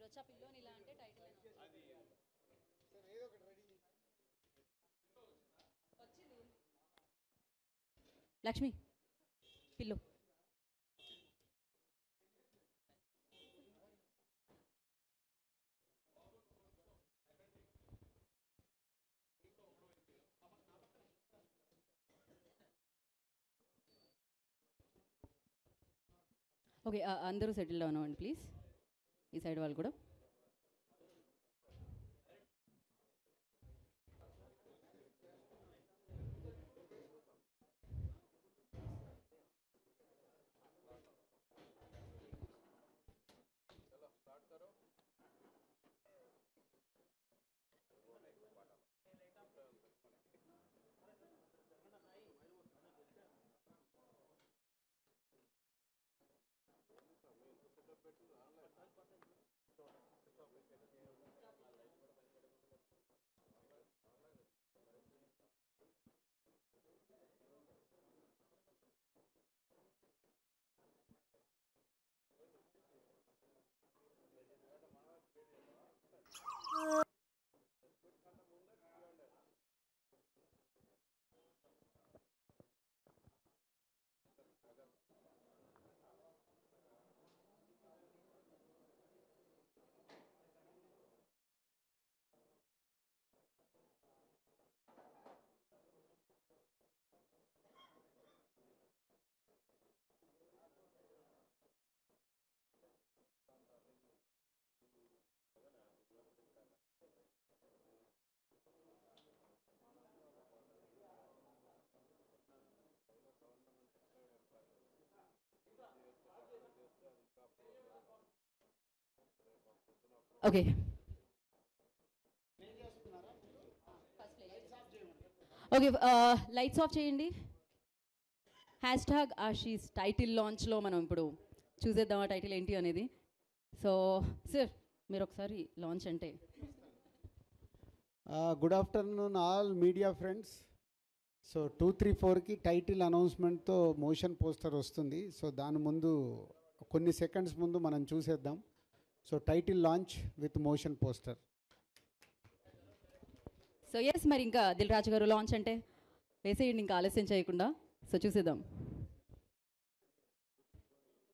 వచ్చా పిల్లోని ఇలా అంటే టైటిల్ వచ్చింది. లక్ష్మి పిల్లో. ఓకే, అందరూ సెటిల్ డౌన్ అవ్వండి ప్లీజ్. ఈ సైడ్ వాళ్ళు కూడా. ఓకే, ఓకే, లైట్స్ ఆఫ్ చేయండి. హ్యాష్ ట్యాగ్ ఆశీస్ టైటిల్ లాంచ్లో మనం ఇప్పుడు చూసేద్దాం ఆ టైటిల్ ఏంటి అనేది. సో సార్ మీరు ఒకసారి లాంచ్ అంటే. Good afternoon all media friends. So 2-3-4కి టైటిల్ అనౌన్స్మెంట్తో మోషన్ పోస్టర్ వస్తుంది. సో దాని ముందు కొన్ని సెకండ్స్ ముందు మనం చూసేద్దాం. So title launch with motion poster. So yes, మరి ఇంకా దిల్ రాజు గారు లాంచ్ అంటే వేసేయండి ఇంకా ఆలస్యం చేయకుండా. సో చూసేద్దాం.